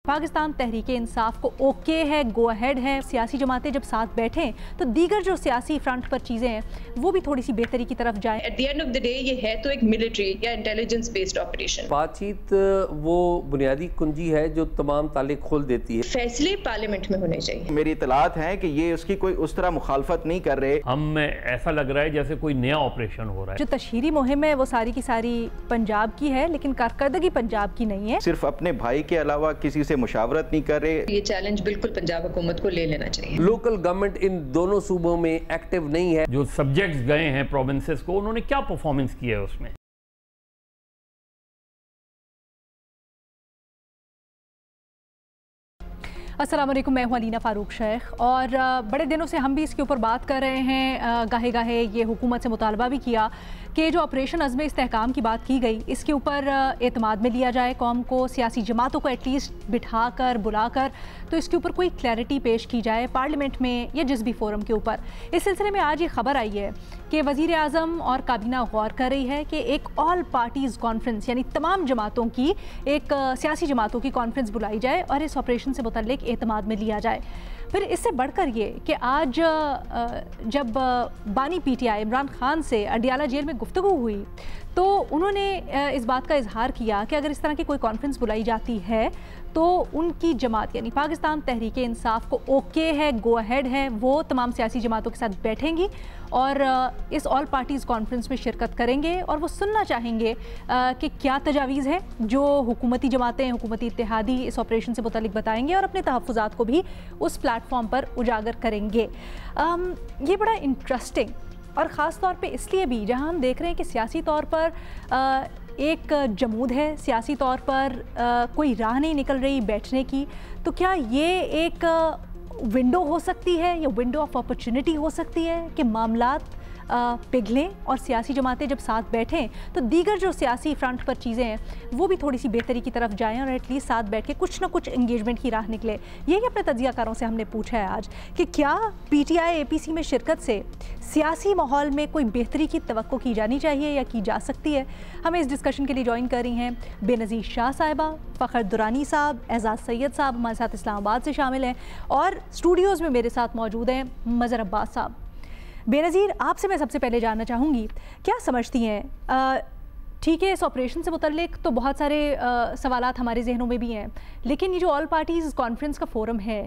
पाकिस्तान तहरीक इंसाफ को ओके है, go ahead है। सियासी जमातें जब साथ बैठें तो दीगर जो सियासी फ्रंट पर चीज़ें हैं वो भी थोड़ी सी बेहतरी की तरफ जाएं। At the end of the day ये है तो एक मिलिट्री या इंटेलिजेंस बेस्ड ऑपरेशन। बातचीत वो बुनियादी कुंजी है जो तमाम ताले खोल देती है। फैसले पार्लियामेंट में होने चाहिए। मेरी इतलात है कि ये उसकी कोई उस तरह मुखालफत नहीं कर रहे। हमें ऐसा लग रहा है जैसे कोई नया ऑपरेशन हो रहा है। जो तशहीरी मुहिम है वो सारी की सारी पंजाब की है, लेकिन कारकर्दगी पंजाब की नहीं है। सिर्फ अपने भाई के अलावा किसी से मुशावरत नहीं कर रहे। ये चैलेंज बिल्कुल पंजाब हुकूमत को ले लेना चाहिए। लोकल गवर्नमेंट इन दोनों सूबों में एक्टिव नहीं है। जो सब्जेक्ट्स गए हैं प्रोविंसेस को, उन्होंने क्या परफॉर्मेंस किया है उसमें। अस्सलाम वालेकुम, मैं हूं अलीना फ़ारूक शेख और बड़े दिनों से हम भी इसके ऊपर बात कर रहे हैं। गाहे गाहे ये हुकूमत से मुतालबा भी किया कि जो ऑपरेशन अज़्म इस्तेहकाम की बात की गई इसके ऊपर एतमाद में लिया जाए कौम को, सियासी जमातों को एटलीस्ट बिठा कर बुला कर तो इसके ऊपर कोई क्लैरिटी पेश की जाए पार्लियामेंट में या जिस भी फोरम के ऊपर। इस सिलसिले में आज ये खबर आई है कि वज़ीर आज़म और काबीना गौर कर रही है कि एक ऑल पार्टीज़ कॉन्फ्रेंस यानी तमाम जमातों की एक सियासी जमातों की कॉन्फ्रेंस बुलाई जाए और इस ऑपरेशन से मुतल्लिक एतमाद में लिया जाए। फिर इससे बढ़कर ये कि आज जब बानी पीटीआई इमरान खान से अडियाला जेल में गुफ्तगू हुई तो उन्होंने इस बात का इजहार किया कि अगर इस तरह की कोई कॉन्फ्रेंस बुलाई जाती है तो उनकी जमात यानी पाकिस्तान तहरीक इंसाफ को ओके है, गो अहेड है, वो तमाम सियासी जमातों के साथ बैठेंगी और इस ऑल पार्टीज़ कॉन्फ्रेंस में शिरकत करेंगे और वो सुनना चाहेंगे कि क्या तजावीज़ है जो हुकूमती जमातें, हुकूमती इत्तेहादी इस ऑपरेशन से मुतालिक बताएंगे और अपने तहफ़्फ़ुज़ात को भी उस प्लेटफॉर्म पर उजागर करेंगे। ये बड़ा इंटरेस्टिंग और ख़ास तौर पे इसलिए भी जहां हम देख रहे हैं कि सियासी तौर पर एक जमूद है, सियासी तौर पर कोई राह नहीं निकल रही बैठने की। तो क्या ये एक विंडो हो सकती है या विंडो ऑफ अपॉर्चुनिटी हो सकती है कि मामलात पिघलें और सियासी जमातें जब साथ बैठें तो दीगर जो सियासी फ्रंट पर चीज़ें हैं वो भी थोड़ी सी बेहतरी की तरफ जाएं और एटलीस्ट साथ बैठ के कुछ ना कुछ इंगेजमेंट की राह निकले। यही अपने तज्ज़ियाकारों से हमने पूछा है आज कि क्या पीटीआई एपीसी में शिरकत से सियासी माहौल में कोई बेहतरी की तवक्को की जानी चाहिए या की जा सकती है। हमें इस डिस्कशन के लिए ज्वाइन कर रही हैं बेनज़ीर शाह साहिबा, फ़खर दुरानी साहब, एजाज़ सैयद साहब हमारे साथ इस्लामाबाद से शामिल हैं और स्टूडियोज़ में मेरे साथ मौजूद हैं मज़हर अब्बास साहब। बेनज़ीर, आपसे मैं सबसे पहले जानना चाहूँगी क्या समझती हैं, ठीक है इस ऑपरेशन से मुतल्लिक तो बहुत सारे सवालात हमारे जहनों में भी हैं, लेकिन ये जो ऑल पार्टीज़ कॉन्फ्रेंस का फ़ोरम है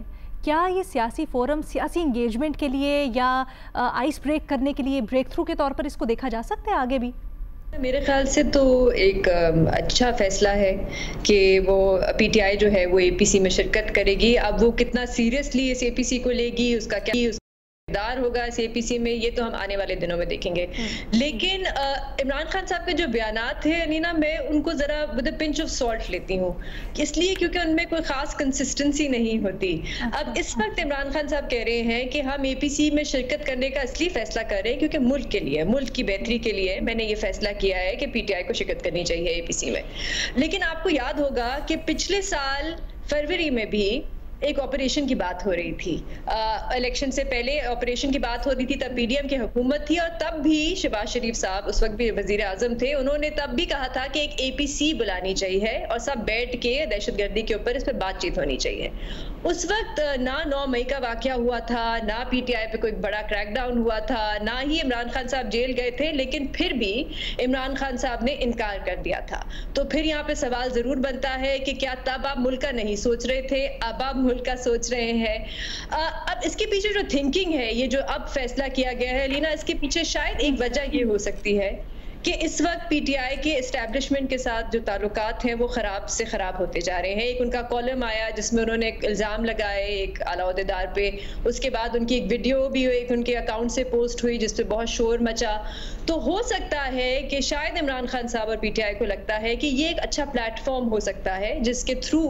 क्या ये सियासी फ़ोरम सियासी इंगेजमेंट के लिए या आइस ब्रेक करने के लिए ब्रेक थ्रू के तौर पर इसको देखा जा सकता है आगे भी? मेरे ख्याल से तो एक अच्छा फैसला है कि वो पीटीआई जो है वो एपीसी में शिरकत करेगी। अब वो कितना सीरियसली इस एपीसी को लेगी, उसका क्या दार होगा इस एपीसी में, ये तो हम आने वाले दिनों में देखेंगे। लेकिन इमरान खान साहब के जो बयानात थे अनीना, मैं उनको ज़रा with a pinch of salt लेती हूँ, इसलिए क्योंकि उनमें कोई ख़ास कंसिस्टेंसी नहीं होती। अब इस वक्त इमरान खान साहब कह रहे हैं कि हम एपीसी में शिरकत करने का इसलिए फैसला कर रहे हैं क्योंकि मुल्क के लिए, मुल्क की बेहतरी के लिए मैंने ये फैसला किया है कि पीटीआई को शिरकत करनी चाहिए एपीसी में। लेकिन आपको याद होगा कि पिछले साल फरवरी में भी एक ऑपरेशन की बात हो रही थी, इलेक्शन से पहले ऑपरेशन की बात हो रही थी, तब पीडीएम की हुकूमत थी और तब भी शहबाज शरीफ साहब उस वक्त भी वजीर आजम थे, उन्होंने तब भी कहा था कि एक एपीसी बुलानी चाहिए और सब बैठ के दहशतगर्दी के ऊपर इस पर बातचीत होनी चाहिए। उस वक्त ना 9 मई का वाकया हुआ था, ना पीटीआई पे कोई बड़ा क्रैकडाउन हुआ था, ना ही इमरान खान साहब जेल गए थे, लेकिन फिर भी इमरान खान साहब ने इनकार कर दिया था। तो फिर यहाँ पे सवाल जरूर बनता है कि क्या तब आप मुल्क का नहीं सोच रहे थे, अब आप मुल्क का सोच रहे हैं। अब इसके पीछे जो थिंकिंग है, ये जो अब फैसला किया गया है लीना, इसके पीछे शायद एक वजह ये हो सकती है कि इस वक्त पीटीआई के एस्टैब्लिशमेंट के साथ जो ताल्लुकात हैं वो ख़राब से ख़राब होते जा रहे हैं। एक उनका कॉलम आया जिसमें उन्होंने एक इल्ज़ाम लगाए एक आला ओहदेदार पे, उसके बाद उनकी एक वीडियो भी एक उनके अकाउंट से पोस्ट हुई जिस पे बहुत शोर मचा। तो हो सकता है कि शायद इमरान खान साहब और पीटीआई को लगता है कि ये एक अच्छा प्लेटफॉर्म हो सकता है जिसके थ्रू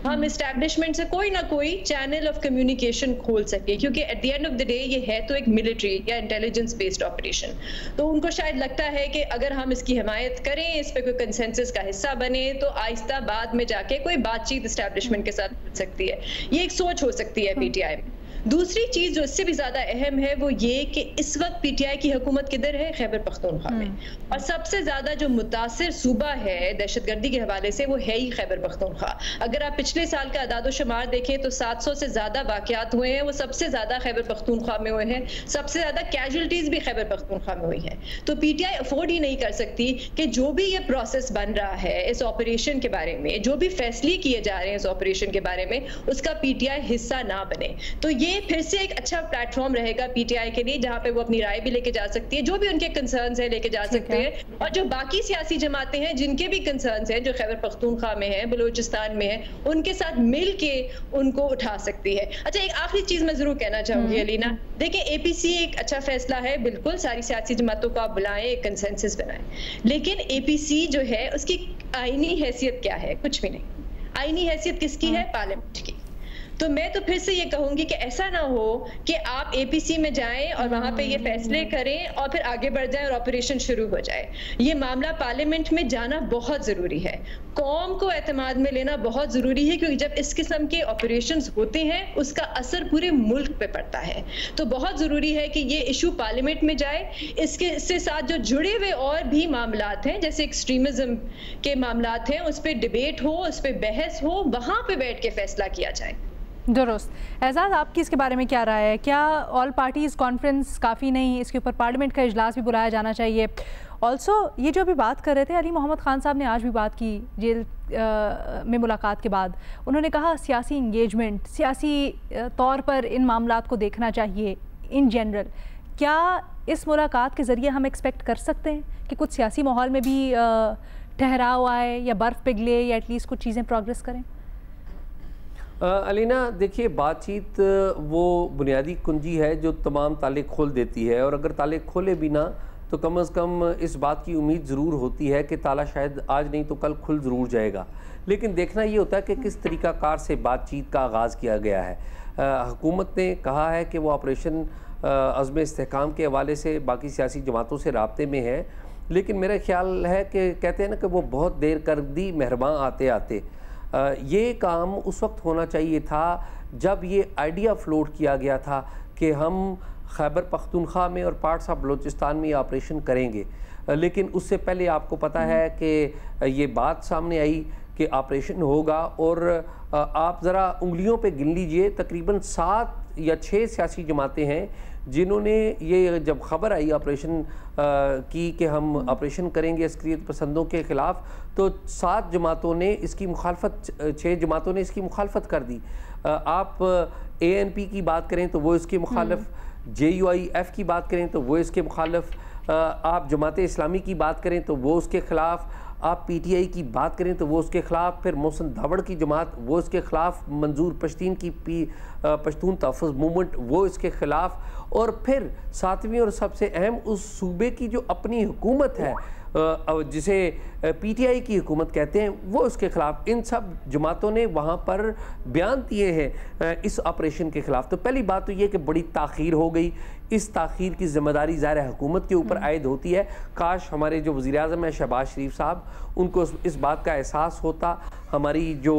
हम एस्टैब्लिशमेंट से कोई ना कोई चैनल ऑफ कम्युनिकेशन खोल सके, क्योंकि at the end of the day ये है तो एक मिलिट्री या इंटेलिजेंस बेस्ड ऑपरेशन। तो उनको शायद लगता है कि अगर हम इसकी हिमायत करें, इस पे कोई कंसेंसस का हिस्सा बने, तो आहिस्ता बाद में जाके कोई बातचीत एस्टैब्लिशमेंट के साथ हो सकती है। ये एक सोच हो सकती है पीटीआई में। दूसरी चीज जो इससे भी ज्यादा अहम है वो ये कि इस वक्त पीटीआई की हुकूमत किधर है? खैबर पख्तूनख्वा में। और सबसे ज्यादा जो मुतासिर सूबा है दहशतगर्दी के हवाले से वो है ही खैबर पख्तूनख्वा। अगर आप पिछले साल का अदाद शुमार देखें तो 700 से ज्यादा वाकयात हुए हैं, वो सबसे ज्यादा खैबर पख्तूनख्वा में हुए हैं, सबसे ज्यादा कैजुअल्टीज भी खैबर पख्तूनख्वा में हुई है। तो पीटीआई अफोर्ड ही नहीं कर सकती कि जो भी ये प्रोसेस बन रहा है इस ऑपरेशन के बारे में, जो भी फैसले किए जा रहे हैं इस ऑपरेशन के बारे में, उसका पीटीआई हिस्सा ना बने। तो ये फिर से एक अच्छा प्लेटफॉर्म रहेगा पीटीआई के लिए, जहां पे वो अपनी राय भी लेके जा सकती है, जो भी उनके कंसर्न्स है लेके जा सकते हैं, और जो बाकी सियासी जमातें हैं जिनके भी कंसर्न्स हैं, जो खैबर पख्तूनख्वा में है, बलूचिस्तान में है, उनके साथ मिल के उनको उठा सकती है। अच्छा, एक आखिरी चीज मैं जरूर कहना चाहूंगी अलीना, देखिए एपीसी एक अच्छा फैसला है, बिल्कुल सारी सियासी जमातों को आप बुलाएं, एक कंसेंसस बनाएं, लेकिन एपीसी जो है उसकी आईनी हैसियत क्या है? कुछ भी नहीं। आईनी हैसियत किसकी है? पार्लियामेंट की। तो मैं तो फिर से ये कहूंगी कि ऐसा ना हो कि आप एपीसी में जाएं और वहां पे ये फैसले करें और फिर आगे बढ़ जाएं और ऑपरेशन शुरू हो जाए। ये मामला पार्लियामेंट में जाना बहुत जरूरी है, कौम को एतमाद में लेना बहुत जरूरी है, क्योंकि जब इस किस्म के ऑपरेशंस होते हैं उसका असर पूरे मुल्क पे पड़ता है। तो बहुत जरूरी है कि ये इशू पार्लियामेंट में जाए। इससे साथ जो जुड़े हुए और भी मामलात हैं, जैसे एक्सट्रीमिज्म के मामलात हैं, उस पर डिबेट हो, उस पर बहस हो, वहां पे बैठ के फैसला किया जाए। दुरुस्त। एजाज, आपकी इसके बारे में क्या राय है? क्या ऑल पार्टीज़ कॉन्फ्रेंस काफ़ी नहीं, इसके ऊपर पार्लियामेंट का इजलास भी बुलाया जाना चाहिए? ऑल्सो ये जो अभी बात कर रहे थे, अली मोहम्मद खान साहब ने आज भी बात की जेल में मुलाकात के बाद, उन्होंने कहा सियासी इंगेजमेंट, सियासी तौर पर इन मामलात को देखना चाहिए इन जनरल। क्या इस मुलाकात के ज़रिए हम एक्सपेक्ट कर सकते हैं कि कुछ सियासी माहौल में भी ठहराव आए या बर्फ़ पिघले या एटलीस्ट कुछ चीज़ें प्रोग्रेस करें? अलीना, देखिए, बातचीत वो बुनियादी कुंजी है जो तमाम ताले खोल देती है, और अगर ताले खोले भी ना तो कम से कम इस बात की उम्मीद ज़रूर होती है कि ताला शायद आज नहीं तो कल खुल ज़रूर जाएगा। लेकिन देखना ये होता है कि किस तरीक़ाकार से बातचीत का आगाज़ किया गया है। हुकूमत ने कहा है कि वो ऑपरेशन अज़्म इस्तेहकाम के हवाले से बाकी सियासी जमातों से राब्ते में है, लेकिन मेरा ख्याल है कि कहते हैं ना कि वो बहुत देर कर दी मेहरबान आते आते। ये काम उस वक्त होना चाहिए था जब ये आइडिया फ्लोट किया गया था कि हम खैबर पख्तूनख्वा में और पार्ट्स ऑफ बलूचिस्तान में ये ऑपरेशन करेंगे। लेकिन उससे पहले आपको पता है कि ये बात सामने आई कि ऑपरेशन होगा, और आप ज़रा उंगलियों पे गिन लीजिए, तकरीबन 7 या 6 सियासी जमातें हैं जिन्होंने ये जब खबर आई ऑपरेशन की कि हम ऑपरेशन करेंगे अस्करियत पसंदों के ख़िलाफ़, तो 7 जमातों ने इसकी मुखालफत, 6 जमातों ने इसकी मुखालफत कर दी। आप ANP की बात करें तो वो इसके मुखालिफ, JUIF की बात करें तो वो इसके मुखालिफ, आप जमात इस्लामी की बात करें तो वो उसके ख़िलाफ़, आप PTI की बात करें तो वो उसके ख़िलाफ़, फिर मोहसिन दावड़ की जमात वो इसके ख़िलाफ़, मंजूर पश्तीन की पश्तून तहफ़्फ़ुज़ मूवमेंट वो इसके ख़िलाफ़, और फिर 7वीं और सबसे अहम उस सूबे की जो अपनी हुकूमत है जिसे PTI की हुकूमत कहते हैं, वो उसके ख़िलाफ़। इन सब जमातों ने वहाँ पर बयान दिए हैं इस ऑपरेशन के ख़िलाफ़। तो पहली बात तो ये कि बड़ी ताख़ीर हो गई। इस ताख़ीर की ज़िम्मेदारी ज़ाहिर है हुकूमत के ऊपर आयद होती है। काश हमारे जो वज़ीर-ए-आज़म है शहबाज शरीफ साहब, उनको इस बात का एहसास होता। हमारी जो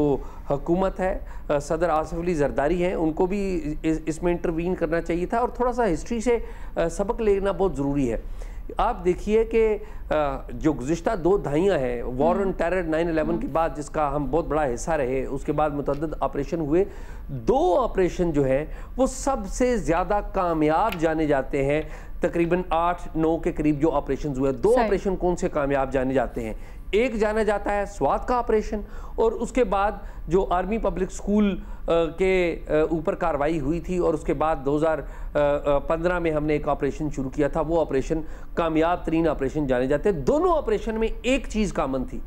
हुकूमत है, सदर आसिफ अली जरदारी हैं, उनको भी इसमें इंटरवीन करना चाहिए था, और थोड़ा सा हिस्ट्री से सबक लेना बहुत ज़रूरी है। आप देखिए कि जो गुज़िश्ता 2 दहाइयाँ हैं, वॉर ऑन टेरर 9/11 के बाद जिसका हम बहुत बड़ा हिस्सा रहे, उसके बाद मुतअद्दिद ऑपरेशन हुए, 2 ऑपरेशन जो हैं वो सबसे ज़्यादा कामयाब जाने जाते हैं। तकरीबन 8-9 के करीब जो ऑपरेशन हुए, 2 ऑपरेशन कौन से कामयाब जाने जाते हैं? एक जाना जाता है स्वात का ऑपरेशन, और उसके बाद जो आर्मी पब्लिक स्कूल के ऊपर कार्रवाई हुई थी, और उसके बाद 2015 में हमने एक ऑपरेशन शुरू किया था। वो ऑपरेशन कामयाब तरीन ऑपरेशन जाने जाते हैं। दोनों ऑपरेशन में एक चीज़ कामन थी,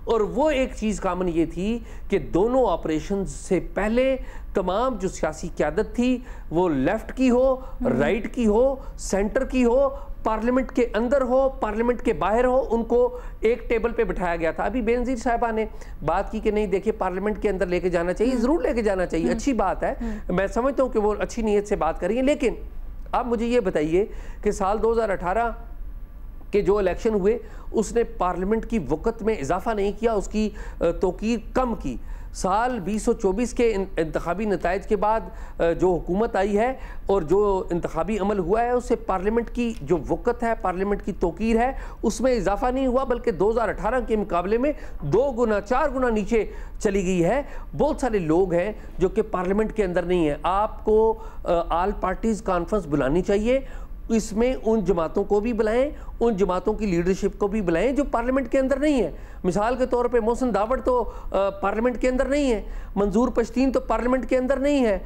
और वो एक चीज़ कामन ये थी कि दोनों ऑपरेशन से पहले तमाम जो सियासी क़यादत थी, वो लेफ़्ट की हो, राइट की हो, सेंटर की हो, पार्लियामेंट के अंदर हो, पार्लियामेंट के बाहर हो, उनको एक टेबल पे बिठाया गया था। अभी बेनज़ीर साहिबा ने बात की कि नहीं, देखिए पार्लियामेंट के अंदर लेके जाना चाहिए, ज़रूर लेके जाना चाहिए, अच्छी बात है, मैं समझता हूँ कि वो अच्छी नीयत से बात कर रही है। लेकिन आप मुझे ये बताइए कि साल 2018 के जो इलेक्शन हुए, उसने पार्लियामेंट की वक़्त में इजाफा नहीं किया, उसकी तौकीर कम की। साल 2024 के इंतखाबी नताइज के बाद जो हुकूमत आई है और जो इंतखाबी अमल हुआ है उससे पार्लियामेंट की जो वक़्त है, पार्लियामेंट की तौकीर है, उसमें इजाफा नहीं हुआ बल्कि 2018 के मुकाबले में 2 गुना 4 गुना नीचे चली गई है। बहुत सारे लोग हैं जो कि पार्लियामेंट के अंदर नहीं है। आपको ऑल पार्टीज़ कॉन्फ्रेंस बुलानी चाहिए, इसमें उन जमातों को भी बुलाएं, उन जमातों की लीडरशिप को भी बुलाएं जो पार्लियामेंट के अंदर नहीं है। मिसाल के तौर पे मोहसिन दावड़ तो पार्लियामेंट के अंदर नहीं है, मंजूर पश्तीन तो पार्लियामेंट के अंदर नहीं है,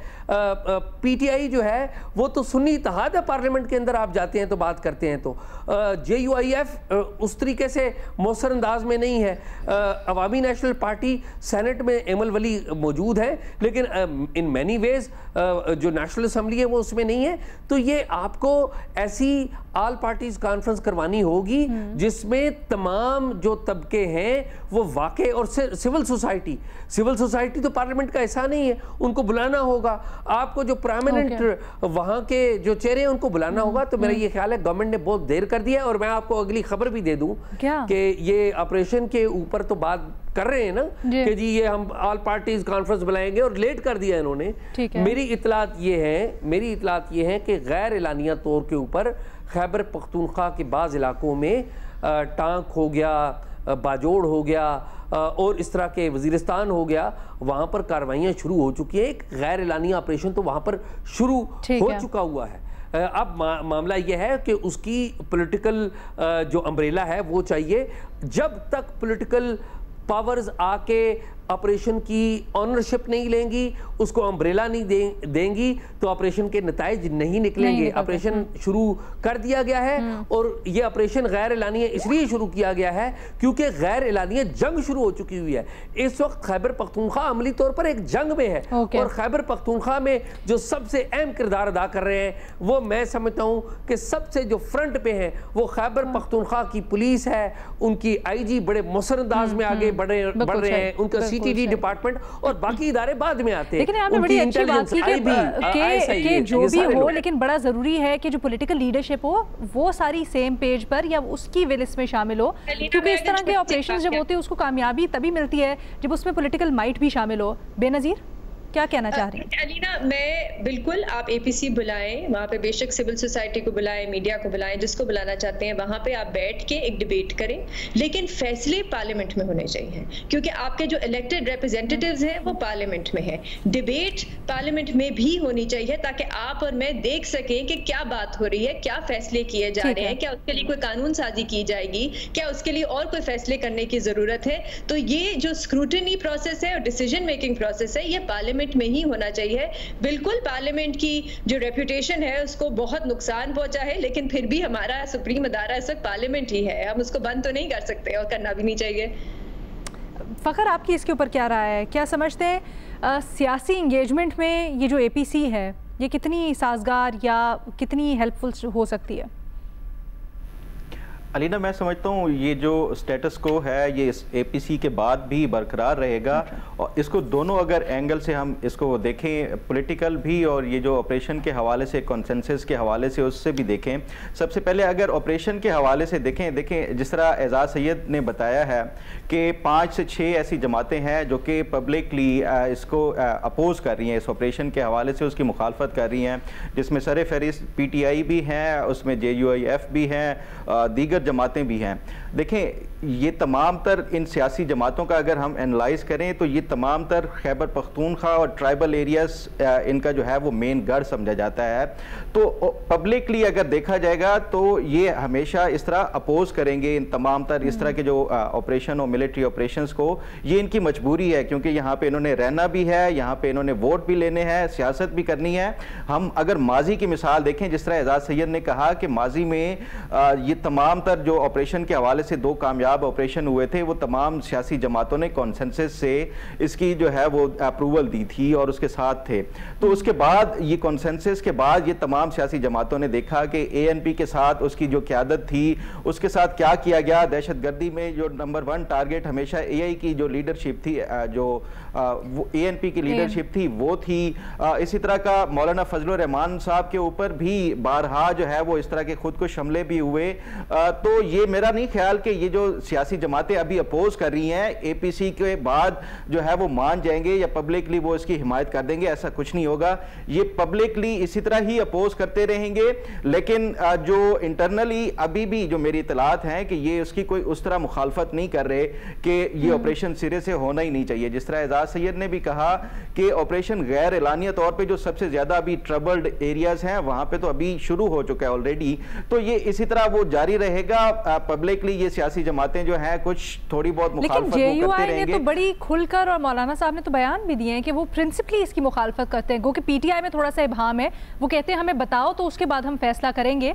पीटीआई जो है वो तो सुन्नी इत्तेहाद है, पार्लियामेंट के अंदर आप जाते हैं तो बात करते हैं तो JUIF उस तरीके से मौसर अंदाज में नहीं है, अवामी नेशनल पार्टी सेनेट में एमल वली मौजूद है लेकिन इन मैनी वेज जो नेशनल असम्बली है वो उसमें नहीं है। तो ये आपको ऐसी ऑल पार्टीज कॉन्फ्रेंस करवानी होगी जिसमें तमाम जो तबके हैं वो वाकई, और सिविल सोसाइटी तो पार्लियामेंट का हिस्सा नहीं है, उनको बुलाना होगा। आपको जो प्रोमिनेंट वहाँ के जो चेहरे हैं उनको बुलाना होगा। तो मेरा ये ख्याल है गवर्नमेंट ने बहुत देर कर दिया। और मैं आपको अगली खबर भी दे दूं कि ये ऑपरेशन के ऊपर तो बात कर रहे हैं ना कि जी ये हम ऑल पार्टीज कॉन्फ्रेंस बुलाएंगे और लेट कर दिया इन्होंने। मेरी इतलात ये है कि गैर एलानिया तौर के ऊपर खैबर पख्तूनख्वा के बाज़ इलाकों में टांक हो गया, बाजोड़ हो गया और इस तरह के वजीरिस्तान हो गया, वहाँ पर कार्रवाइयाँ शुरू हो चुकी है। एक गैर एलानिया ऑपरेशन तो वहाँ पर शुरू हो चुका हुआ है। अब मामला यह है कि उसकी पॉलिटिकल जो अम्ब्रेला है वो चाहिए। जब तक पॉलिटिकल पावर्स आके ऑपरेशन की ऑनरशिप नहीं लेंगी, उसको अम्ब्रेला नहीं देंगी तो ऑपरेशन के नताइज नहीं निकलेंगे। ऑपरेशन शुरू कर दिया गया है और ये ऑपरेशन गैर एलानिया इसलिए शुरू किया गया है क्योंकि गैर एलानिया जंग शुरू हो चुकी हुई है। इस वक्त खैबर पख्तूनख्वा अमली तौर पर एक जंग में है और खैबर पख्तूनख्वा में जो सबसे अहम किरदार अदा कर रहे हैं वो मैं समझता हूँ कि सबसे जो फ्रंट पे है वो खैबर पख्तूनख्वा की पुलिस है। उनकी IG बड़े मौसर अंदाज में आगे बढ़ रहे हैं, उनका CTD डिपार्टमेंट और बाकी इदारे बाद में आते हैं। लेकिन आपने बड़ी अच्छी बात की कि जो भी हो, लेकिन बड़ा जरूरी है कि जो पॉलिटिकल लीडरशिप हो वो सारी सेम पेज पर या उसकी विलिस में शामिल हो, क्योंकि इस तरह के ऑपरेशंस जब होते हैं उसको कामयाबी तभी मिलती है जब उसमें पॉलिटिकल माइट भी शामिल हो। बेनजीर क्या कहना चाह रही हैं? अलीना, मैं बिल्कुल आप APC बुलाएं, वहाँ पे बेशक सिविल सोसाइटी को बुलाएं, मीडिया को बुलाएं, जिसको बुलाना चाहते हैं वहाँ पे आप बैठ के एक डिबेट करें, लेकिन फैसले पार्लियामेंट में होने चाहिए क्योंकि आपके जो इलेक्टेड रिप्रेजेंटेटिव्स हैं वो पार्लियामेंट में है। डिबेट पार्लियामेंट में भी होनी चाहिए ताकि आप और मैं देख सकें कि क्या बात हो रही है, क्या फैसले किए जा रहे हैं, क्या उसके लिए कोई कानून साजी की जाएगी, क्या उसके लिए और कोई फैसले करने की जरूरत है। तो ये जो स्क्रूटनी प्रोसेस है और डिसीजन मेकिंग प्रोसेस है ये पार्लियामेंट में ही होना चाहिए। बिल्कुल पार्लियामेंट की जो रेपुटेशन है उसको बहुत नुकसान पहुंचा है, लेकिन फिर भी हमारा सुप्रीम अदारा इस वक्त पार्लियामेंट ही है, हम उसको बंद तो नहीं कर सकते और करना भी नहीं चाहिए। फ़खर, आपकी इसके ऊपर क्या राय है? क्या समझते हैं सियासी इंगेजमेंट में ये जो APC है ये कितनी साजगार या कितनी हेल्पफुल हो सकती है? अलीना, मैं समझता हूँ ये जो स्टेटस को है ये इस APC के बाद भी बरकरार रहेगा और इसको दोनों अगर एंगल से हम इसको देखें, पॉलिटिकल भी और ये जो ऑपरेशन के हवाले से, कॉन्सेंसस के हवाले से, उससे भी देखें। सबसे पहले अगर ऑपरेशन के हवाले से देखें जिस तरह एजाज सैयद ने बताया है कि 5 से 6 ऐसी जमातें हैं जो कि पब्लिकली इसको अपोज कर रही हैं, इस ऑपरेशन के हवाले से उसकी मुखालफत कर रही हैं, जिसमें सर फहरिस्त PTI भी हैं, उसमें JUIF भी हैं, दीगर जमातें भी हैं। देखें, ये तमाम तर इन सियासी जमातों का अगर हम एनालाइज करें तो ये तमाम तर खैबर पख्तूनख्वा और ट्राइबल एरियाज इनका जो है वो मेन गढ़ समझा जाता है। तो पब्लिकली अगर देखा जाएगा तो ये हमेशा इस तरह अपोज करेंगे इन तमाम तर इस तरह के जो ऑपरेशन और मिलिट्री ऑपरेशंस को। ये इनकी मजबूरी है क्योंकि यहाँ पे इन्होंने रहना भी है, यहाँ पे इन्होंने वोट भी लेने हैं, सियासत भी करनी है। हम अगर माजी की मिसाल देखें, जिस तरह एजाज सैयद ने कहा कि माजी में ये तमाम तर जो ऑपरेशन के हवाले से 2 कामयाब ऑपरेशन हुए थे वो तमाम सियासी जमातों ने कॉन्सेंसस से इसकी जो है वो अप्रूवल दी थी और उसके साथ थे। तो उसके बाद ये कॉन्सेंसस के बाद ये तमाम सियासी जमातों ने देखा कि ANP के साथ उसकी जो क़यादत थी उसके साथ क्या किया गया। दहशतगर्दी में जो नंबर 1 टारगेट हमेशा AI की जो लीडरशिप थी, जो वो ANP की लीडरशिप थी वो थी। इसी तरह का मौलाना फजलुर रहमान साहब के ऊपर भी बारहा जो है वो इस तरह के खुद कुछ हमले भी हुए। तो ये मेरा नहीं ख्याल कि ये जो सियासी जमातें अभी अपोज कर रही हैं APC के बाद जो है वो मान जाएंगे या पब्लिकली वो इसकी हिमायत कर देंगे, ऐसा कुछ नहीं होगा। ये पब्लिकली इसी तरह ही अपोज करते रहेंगे, लेकिन जो इंटरनली अभी भी जो मेरी इतलात हैं कि ये उसकी कोई उस तरह मुखालफत नहीं कर रहे कि ये ऑपरेशन सिरे से होना ही नहीं चाहिए। जिस तरह एजाज सैयद ने भी कहा कि ऑपरेशन गैर एलानिया तौर पे जो सबसे ज्यादा अभी ट्रबल्ड एरियाज हैं वहां पे तो अभी शुरू हो चुका है ऑलरेडी, तो ये इसी तरह वो जारी रहेगा। पब्लिकली ये सियासी जमातें जो हैं कुछ थोड़ी बहुत मुखालफत करते रहेंगे। तो बड़ी खुलकर और मौलाना साहब ने तो बयान भी दिए हैं कि वो प्रिंसिपली इसकी मुखालफत करते हैं। गो कि PTI में थोड़ा सा इबहम है, वो कहते हैं हमें बताओ तो उसके बाद हम फैसला करेंगे,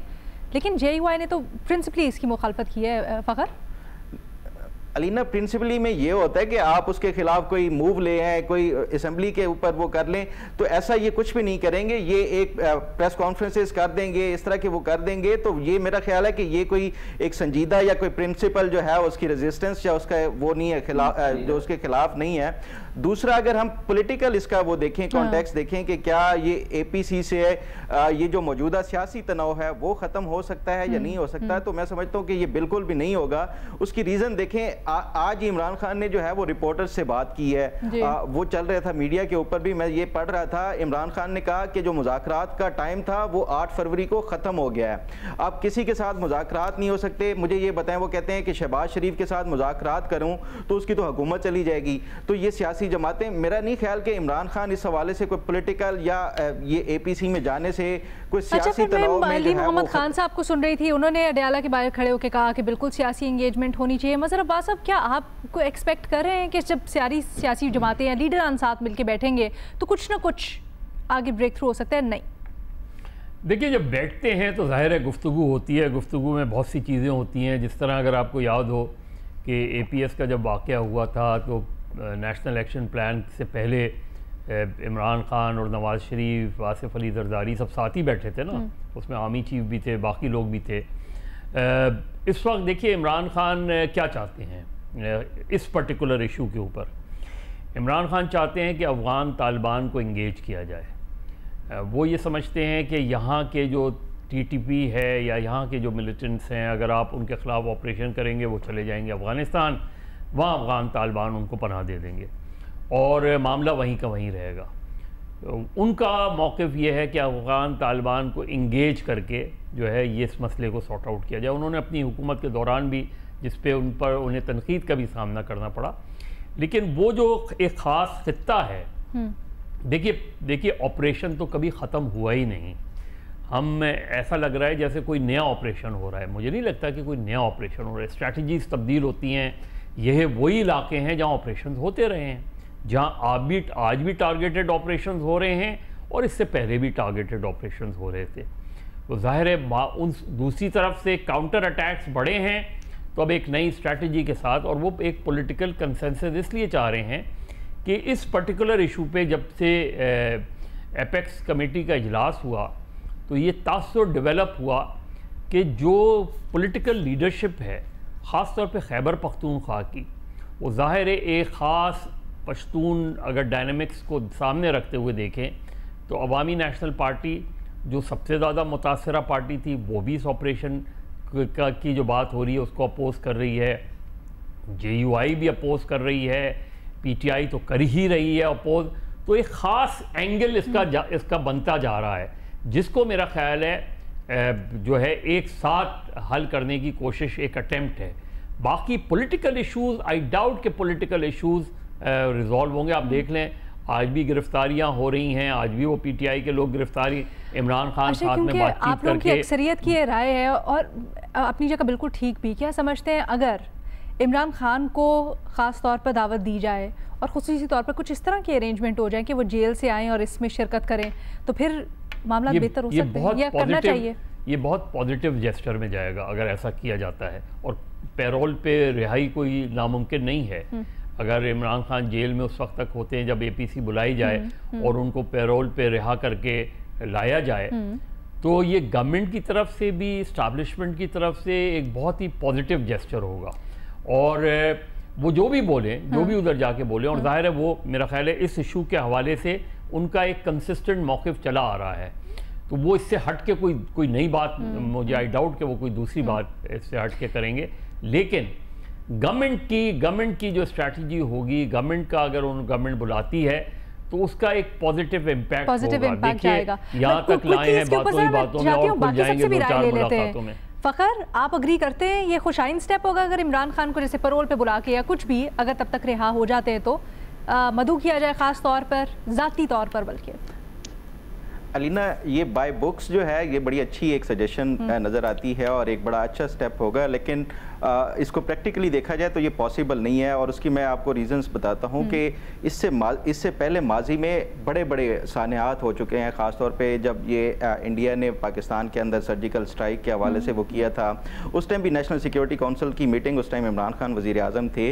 लेकिन JUI ने तो प्रिंसिपली इसकी मुखालफत की है। फ़खर अलीना, प्रिंसिपली में ये होता है कि आप उसके खिलाफ कोई मूव ले आए, कोई असेंबली के ऊपर वो कर लें, तो ऐसा ये कुछ भी नहीं करेंगे। ये एक प्रेस कॉन्फ्रेंसेस कर देंगे, इस तरह के वो कर देंगे। तो ये मेरा ख्याल है कि ये कोई एक संजीदा या कोई प्रिंसिपल जो है उसकी रेजिस्टेंस या उसका वो नहीं है खिलाफ, जो उसके खिलाफ नहीं है। दूसरा, अगर हम पॉलिटिकल इसका वो देखें, कॉन्टेक्स्ट देखें कि क्या ये APC से ये जो मौजूदा सियासी तनाव है वो ख़त्म हो सकता है या नहीं हो सकता, तो मैं समझता हूँ कि ये बिल्कुल भी नहीं होगा। उसकी रीज़न देखें, आज इमरान खान ने जो है वो रिपोर्टर्स से बात की है, वो चल रहा था मीडिया के ऊपर भी, मैं ये पढ़ रहा था। इमरान खान ने कहा कि जो मुज़ाकरात का टाइम था वो 8 फरवरी को ख़त्म हो गया है, अब किसी के साथ मुज़ाकरात नहीं हो सकते। मुझे ये बताएं, वो कहते हैं कि शहबाज शरीफ के साथ मुज़ाकरात करूँ तो उसकी तो हुकूमत चली जाएगी। तो ये सियासी जमातें, मेरा नहीं ख्याल कि इमरान खान इस हवाले से कोई पॉलिटिकल या ये APC में जाने से कोई सियासी तनाव में जो है मोहम्मद खान साहब को सुन रही थी, उन्होंने अडयाला के बाहर खड़े होकर कहा कि बिल्कुल सियासी एंगेजमेंट होनी चाहिए। मज़हर अब्बास साहब, क्या आपको एक्सपेक्ट कर रहे हैं कि जब सियासी जमातें या लीडरान साथ मिलकर बैठेंगे तो कुछ ना कुछ आगे ब्रेक थ्रू हो सकता है? नहीं, देखिए, जब बैठते हैं तो ज़ाहिर है गुफ्तगू होती है, गुफ्तगू में बहुत सी चीज़ें होती हैं। जिस तरह अगर आपको याद हो कि APS का जब वाक़या हुआ था तो नेशनल एक्शन प्लान से पहले इमरान खान और नवाज़ शरीफ, आसिफ अली जरदारी सब साथ ही बैठे थे ना, उसमें आर्मी चीफ भी थे, बाकी लोग भी थे। इस वक्त देखिए इमरान खान क्या चाहते हैं इस पर्टिकुलर इशू के ऊपर। इमरान खान चाहते हैं कि अफ़गान तालिबान को इंगेज किया जाए। वो ये समझते हैं कि यहाँ के जो TTP है या यहाँ के जो मिलिटेंट्स हैं, अगर आप उनके ख़िलाफ़ ऑपरेशन करेंगे वो चले जाएंगे अफ़गानिस्तान, वहाँ अफ़गान तालिबान उनको पनाह दे देंगे और मामला वहीं का वहीं रहेगा। तो उनका मौक़िफ़ ये है कि अफ़गान तालिबान को इंगेज करके जो है ये इस मसले को सॉर्ट आउट किया जाए। उन्होंने अपनी हुकूमत के दौरान भी, जिस पे उन पर उन्हें तनकीद का भी सामना करना पड़ा, लेकिन वो जो एक ख़ास खित्ता है, देखिए ऑपरेशन तो कभी ख़त्म हुआ ही नहीं। हम ऐसा लग रहा है जैसे कोई नया ऑपरेशन हो रहा है, मुझे नहीं लगता कि कोई नया ऑपरेशन हो रहा है। स्ट्रैटेजीज तब्दील होती हैं, यह वही इलाके हैं जहाँ ऑपरेशन होते रहे हैं, जहाँ आज भी टारगेटेड ऑपरेशन हो रहे हैं और इससे पहले भी टारगेटेड ऑपरेशन हो रहे थे। तो ज़ाहिर है उन दूसरी तरफ से काउंटर अटैक्स बढ़े हैं, तो अब एक नई स्ट्रैटेजी के साथ, और वो एक पॉलिटिकल कंसेंसस इसलिए चाह रहे हैं कि इस पर्टिकुलर इशू पे जब से एपेक्स कमेटी का इजलास हुआ तो ये तासुर डेवलप हुआ कि जो पॉलिटिकल लीडरशिप है, ख़ास तौर पे खैबर पख्तूनख्वा की, वो ज़ाहिर है एक ख़ास पश्तून अगर डायनेमिक्स को सामने रखते हुए देखें तो अवामी नेशनल पार्टी जो सबसे ज़्यादा मुतासरा पार्टी थी, वो भी इस ऑपरेशन की जो बात हो रही है उसको अपोज़ कर रही है। JUI भी अपोज़ कर रही है, PTI तो कर ही रही है अपोज़। तो एक ख़ास एंगल इसका बनता जा रहा है, जिसको मेरा ख्याल है जो है एक साथ हल करने की कोशिश, एक अटेम्प्ट है। बाकी पॉलिटिकल इश्यूज़, आई डाउट के पॉलिटिकल इश्यूज़ रिजॉल्व होंगे। आप देख लें, आज भी गिरफ्तारियां हो रही हैं, आज भी वो PTI के लोग गिरफ्तारी, इमरान खान साथ में बातचीत आप लोगों की अक्सरियत की राय है और अपनी जगह बिल्कुल ठीक भी। क्या समझते हैं अगर इमरान खान को ख़ास तौर पर दावत दी जाए और ख़ुसूसी तौर पर कुछ इस तरह के अरेंजमेंट हो जाए कि वो जेल से आएँ और इसमें शिरकत करें, तो फिर मामला बेहतर हो सकता है या करना चाहिए? ये बहुत पॉजिटिव जेस्चर में जाएगा अगर ऐसा किया जाता है, और पैरोल पे रिहाई कोई नामुमकिन नहीं है। अगर इमरान खान जेल में उस वक्त तक होते हैं जब APC बुलाई जाए और उनको पैरोल पे रिहा करके लाया जाए, तो ये गवर्नमेंट की तरफ से भी, इस्टेब्लिशमेंट की तरफ से एक बहुत ही पॉजिटिव जेस्चर होगा। और वो जो भी बोले, जो भी उधर जाके बोले, और जाहिर है वो मेरा ख्याल है इस इशू के हवाले से उनका एक कंसिस्टेंट मौक़िफ़ चला आ रहा है, तो वो इससे हट के कोई नई बात, मुझे आई डाउट कि वो कोई दूसरी बात इससे हट के करेंगे। लेकिन गवर्नमेंट की जो स्ट्रैटेजी होगी, गवर्नमेंट बुलाती है तो उसका एक पॉजिटिव इम्पैक्ट होगा। देखिए यहाँ तक लाए हैं बातों में और खुल जाएंगे 2-4 मुलाकातों में। फ़खर, आप अग्री करते हैं ये खुशाइन स्टेप होगा अगर इमरान खान को जैसे पैरोल पे बुला के या कुछ भी अगर तब तक रिहा हो जाते हैं तो मदऊ किया जाए, ख़ास तौर पर ज़ाती तौर पर? बल्कि अलीना, ये बाय बुक्स जो है ये बड़ी अच्छी एक सजेशन नज़र आती है और एक बड़ा अच्छा स्टेप होगा, लेकिन इसको प्रैक्टिकली देखा जाए तो ये पॉसिबल नहीं है। और उसकी मैं आपको रीजंस बताता हूँ कि इससे पहले माजी में बड़े बड़े सानियात हो चुके हैं, ख़ासतौर पे जब ये इंडिया ने पाकिस्तान के अंदर सर्जिकल स्ट्राइक के हवाले से वो किया था, उस टाइम भी नेशनल सिक्योरिटी काउंसिल की मीटिंग, उस टाइम इमरान खान वज़ीर आज़म थे,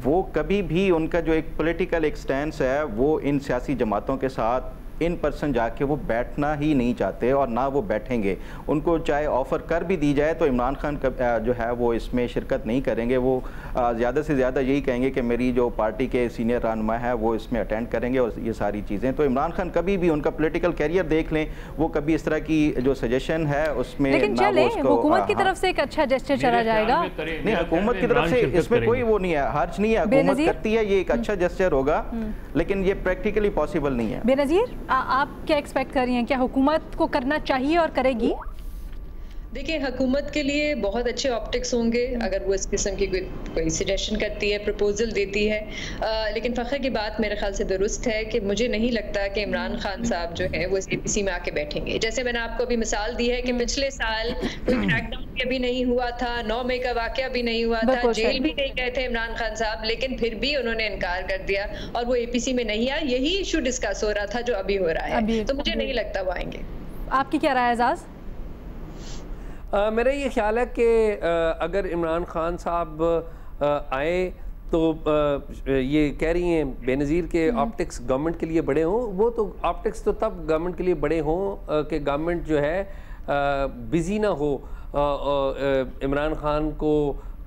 वो कभी भी उनका जो एक पॉलिटिकल एक स्टैंस है वो इन सियासी जमातों के साथ इन पर्सन जाके वो बैठना ही नहीं चाहते और ना वो बैठेंगे। उनको चाहे ऑफ़र कर भी दी जाए तो इमरान खान जो है वो इसमें शिरकत नहीं करेंगे। वो ज़्यादा से ज़्यादा यही कहेंगे कि मेरी जो पार्टी के सीनियर रहनुमा है वो इसमें अटेंड करेंगे और ये सारी चीज़ें। तो इमरान खान कभी भी उनका पॉलिटिकल कैरियर देख लें, वो कभी इस तरह की जो सजेशन है उसमें हुकूमत की तरफ से एक अच्छा जेस्चर चला जाएगा। नहीं, हुकूमत की तरफ से इसमें कोई वो नहीं है, हर्ज नहीं है, हुकूमत करती है, ये एक अच्छा जेस्चर होगा, लेकिन ये प्रैक्टिकली पॉसिबल नहीं है। बेनज़ीर, आप क्या एक्सपेक्ट कर रही हैं, क्या हुकूमत को करना चाहिए और करेगी? देखिए, हुकूमत के लिए बहुत अच्छे ऑप्टिक्स होंगे अगर वो इस किस्म की कोई सजेशन करती है, प्रपोजल देती है, लेकिन फ़खर की बात मेरे ख्याल से दुरुस्त है कि मुझे नहीं लगता कि इमरान खान साहब जो है वो इस APC में आके बैठेंगे। जैसे मैंने आपको अभी मिसाल दी है कि पिछले साल कोई क्रैकडाउन भी नहीं हुआ था, 9 मई का वाकया भी नहीं हुआ था, जेल भी नहीं गए थे इमरान खान साहब, लेकिन फिर भी उन्होंने इनकार कर दिया और वो APC में नहीं आया। यही इशू डिस्कस हो रहा था जो अभी हो रहा है, तो मुझे नहीं लगता वो आएंगे। आपकी क्या राय है एजाज? मेरा ये ख्याल है कि अगर इमरान खान साहब आए तो ये कह रही हैं बेनज़ीर के ऑप्टिक्स गवर्नमेंट के लिए बड़े हों, वो तो ऑप्टिक्स तो तब गवर्नमेंट के लिए बड़े हों कि गवर्नमेंट जो है बिज़ी ना हो इमरान खान को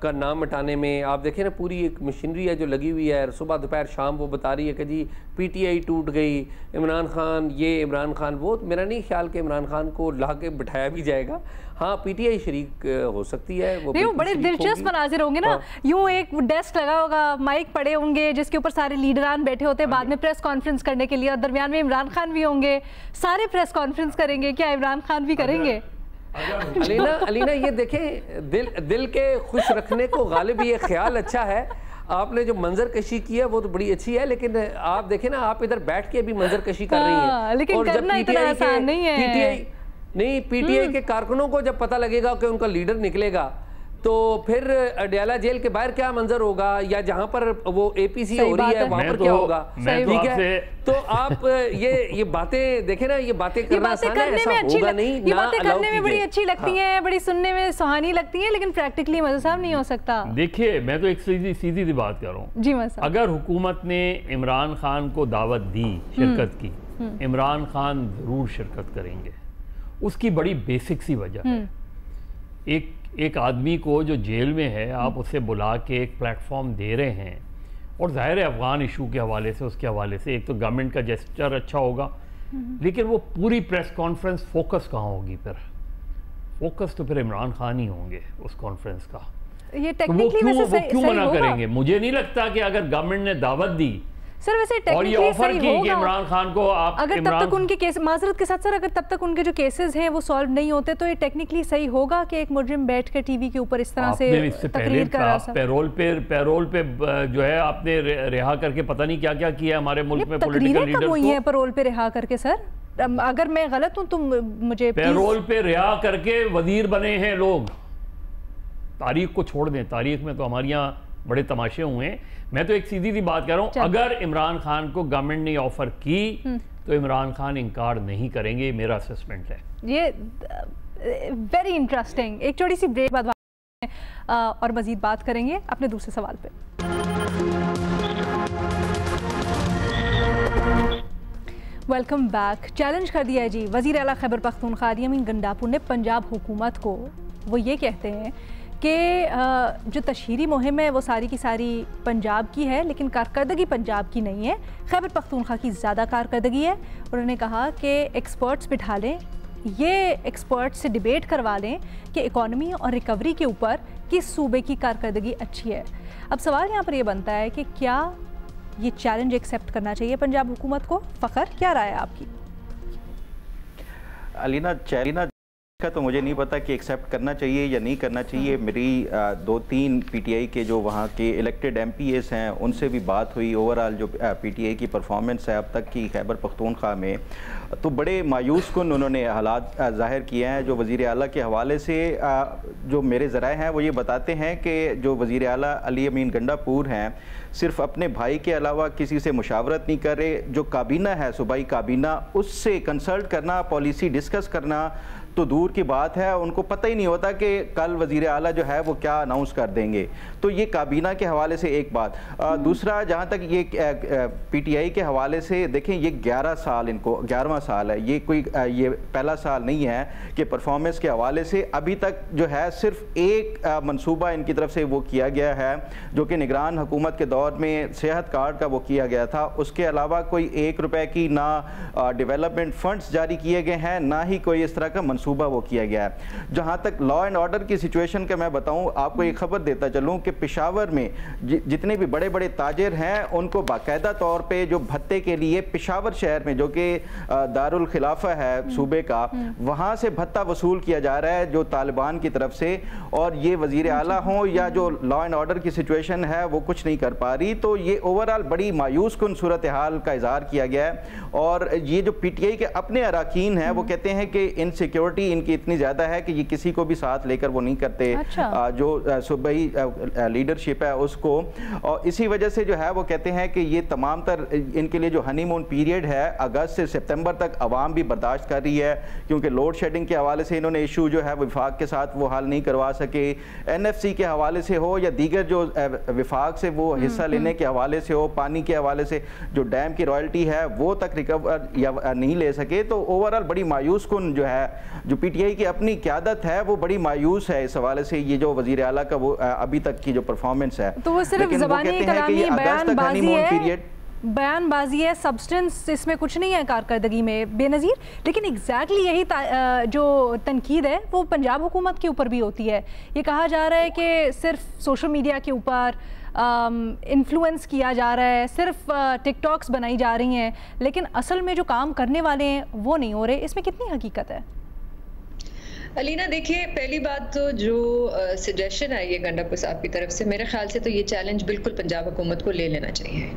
का नाम हटाने में। आप देखें ना, पूरी एक मशीनरी है जो लगी हुई है, सुबह दोपहर शाम वो बता रही है कि जी PTI टूट गई, इमरान खान ये, इमरान खान वो। तो मेरा नहीं ख्याल कि इमरान खान को ला के बिठाया भी जाएगा। हाँ, PTI शरीक हो सकती है, वो बड़े दिलचस्प मनाजिर होंगे ना, यूँ एक डेस्क लगा होगा, माइक पड़े होंगे जिसके ऊपर सारे लीडरान बैठे होते हैं बाद में प्रेस कॉन्फ्रेंस करने के लिए, और दरमियान में इमरान खान भी होंगे, सारे प्रेस कॉन्फ्रेंस करेंगे। क्या इमरान खान भी करेंगे? अलीना ये देखें, दिल के खुश रखने को गालिब ये ख्याल अच्छा है। आपने जो मंजर कशी की है वो तो बड़ी अच्छी है, लेकिन आप देखें ना, आप इधर बैठ के भी मंजर कशी कर रही हैं, लेकिन करना इतना आसान नहीं है। PTI के कारकुनों को जब पता लगेगा कि उनका लीडर निकलेगा तो फिर अडयाला जेल के बाहर क्या मंजर होगा, या जहां पर वो APC हो रही है वहां पर क्या होगा? ठीक है, तो आप ये बातें देखें ना, ये बातें करना आसान है, ऐसा होगा नहीं। ये बातें करने में बड़ी अच्छी लगती हैं, बड़ी सुनने में सुहानी लगती हैं, लेकिन प्रैक्टिकली मज़े साहब नहीं हो सकता। देखिए, मैं तो एक सीधी सी बात कर रहा हूँ जी मज़ा, अगर हुकूमत ने इमरान खान को दावत दी शिरकत की, इमरान खान ज़रूर शिरकत करेंगे। उसकी बड़ी बेसिक सी वजह है, एक आदमी को जो जेल में है आप उसे बुला के एक प्लेटफॉर्म दे रहे हैं, और ज़ाहिर है अफ़गान इशू के हवाले से, उसके हवाले से एक तो गवर्नमेंट का जेस्चर अच्छा होगा, लेकिन वो पूरी प्रेस कॉन्फ्रेंस फोकस कहाँ होगी? फिर फोकस तो फिर इमरान खान ही होंगे उस कॉन्फ्रेंस का। ये तो वो क्यों मना करेंगे? मुझे नहीं लगता कि अगर गवर्नमेंट ने दावत दी सर, वैसे और ये ऑफर की कि इमरान खान को आप, अगर तब तक उनके केस, माजरत के साथ सर, अगर तब तक उनके जो केसेस हैं वो सॉल्व नहीं होते तो ये टेक्निकली सही होगा कि एक मुजरिम बैठ के टीवी के ऊपर इस तरह से तकरीर कर रहा है? पैरोल पे जो है आपने रिहा करके पता नहीं क्या क्या किया हमारे मुल्क में पॉलिटिकल लीडर्स को। है पैरोल पे रिहा करके सर, अगर मैं गलत हूँ तो मुझे पैरोल पे रिहा करके वजीर बने हैं लोग। तारीख को छोड़ दें, तारीख में तो हमारे यहाँ बड़े तमाशे हुए हैं। मैं तो एक सीधी सी बात कह रहा हूँ, अगर इमरान खान को गवर्नमेंट ने ऑफर की तो इमरान खान इनकार नहीं करेंगे, मेरा असेसमेंट है ये। Very interesting. एक छोटी सी ब्रेक बाद और मजीद बात करेंगे अपने दूसरे सवाल पे। Welcome back. चैलेंज कर दिया है जी वज़ीर आला खैबर पख्तूनख्वा यामीन गंडापुर ने पंजाब हुकूमत को। वो ये कहते हैं कि जो तशहीरी मुहिम है वो सारी की सारी पंजाब की है, लेकिन कारकर्दगी पंजाब की नहीं है, खैबर पख्तूनख्वा की ज़्यादा कारकर्दगी है। उन्होंने कहा कि एक्सपर्ट्स बिठा लें, ये एक्सपर्ट से डिबेट करवा लें कि इकॉनमी और रिकवरी के ऊपर किस सूबे की कारकर्दगी अच्छी है। अब सवाल यहाँ पर यह बनता है कि क्या ये चैलेंज एक्सेप्ट करना चाहिए पंजाब हुकूमत को? फ़खर, क्या राय है आपकी? अलीना का तो मुझे नहीं पता कि एक्सेप्ट करना चाहिए या नहीं करना चाहिए। मेरी 2-3 पीटीआई के जो वहाँ के इलेक्टेड एमपीएस हैं उनसे भी बात हुई। ओवरऑल जो पीटीआई की परफॉर्मेंस है अब तक की खैबर पख्तूनख्वा में, तो बड़े मायूस कुन उन्होंने हालात ज़ाहिर किए हैं। जो वज़ीर आला के हवाले से जो मेरे ज़राए हैं वो ये बताते हैं कि जो वज़ीर आला अली अमीन गंडापुर हैं सिर्फ अपने भाई के अलावा किसी से मुशावरत नहीं कर रहे। जो काबीना है, सूबाई काबीना, उससे कंसल्ट करना, पॉलिसी डिस्कस करना तो दूर की बात है, उनको पता ही नहीं होता कि कल वज़ीर आला जो है वो क्या अनाउंस कर देंगे। तो ये काबीना के हवाले से एक बात। दूसरा, जहाँ तक ये पीटीआई के हवाले से देखें, ये 11 साल, इनको 11वां साल है, ये कोई ये पहला साल नहीं है कि परफॉर्मेंस के हवाले से अभी तक जो है सिर्फ एक मनसूबा इनकी तरफ से वो किया गया है जो कि निगरान हुकूमत के दौर में सेहत कार्ड का वो किया गया था। उसके अलावा कोई 1 रुपए की ना डेवलपमेंट फंड्स जारी किए गए हैं, ना ही कोई इस तरह का मनसूबा वो किया गया है। जहाँ तक लॉ एंड ऑर्डर की सिचुएशन का मैं बताऊँ आपको, एक खबर देता चलूँ कि पेशावर में जितने भी बड़े बड़े ताजिर हैं उनको बाकायदा तौर पे जो भत्ते के लिए पेशावर शहर में, जो कि दारुल खिलाफा है सूबे का, वहाँ से भत्ता वसूल किया जा रहा है जो तालिबान की तरफ से। और ये वज़ीर आला हों या जो लॉ एंड ऑर्डर की सिचुएशन है वो कुछ नहीं कर पा रही। तो ये ओवरऑल बड़ी मायूस कुन सूरत हाल का इजहार किया गया है। और ये जो पीटीआई के अपने अरकान हैं वो कहते हैं कि इनसिक्योरिटी इनकी इतनी ज़्यादा है कि ये किसी को भी साथ लेकर वो नहीं करते। अच्छा। जो सूबाई लीडरशिप है उसको, और इसी वजह से जो है वो कहते हैं कि ये तमाम तर इनके लिए जो हनीमून पीरियड है अगस्त से सितंबर तक आवाम भी बर्दाश्त कर रही है, क्योंकि लोड शेडिंग के हवाले से इन्होंने इशू जो है विफाक के साथ वो हल नहीं करवा सके। एनएफसी के हवाले से हो या दीगर जो विफाक से वो हिस्सा लेने के हवाले से हो, पानी के हवाले से जो डैम की रॉयल्टी है वो तक रिकवर या नहीं ले सके। तो ओवरऑल बड़ी मायूस कुन जो है, जो पीटीआई की अपनी क़यादत है वो बड़ी मायूस है इस हवाले से। ये जो वज़ीर आला का वो अभी तक की जो परफॉर्मेंस है, तो वो सिर्फ ज़बानी कलामी बयानबाजी है, सब्सटेंस इसमें कुछ नहीं है कारकर्दगी में, बेनज़ीर। लेकिन एग्जैक्टली यही जो तनकीद है वो पंजाब हुकूमत के ऊपर भी होती है। ये कहा जा रहा है कि सिर्फ सोशल मीडिया के ऊपर इन्फ्लुएंस किया जा रहा है, सिर्फ टिकटॉक्स बनाई जा रही हैं, लेकिन असल में जो काम करने वाले हैं वो नहीं हो रहे। इसमें कितनी हकीकत है? अलीना, देखिए, पहली बात तो जो सजेशन आई है गंडापुर साहब की तरफ से, मेरे ख्याल से तो ये चैलेंज बिल्कुल पंजाब हुकूमत को ले लेना चाहिए,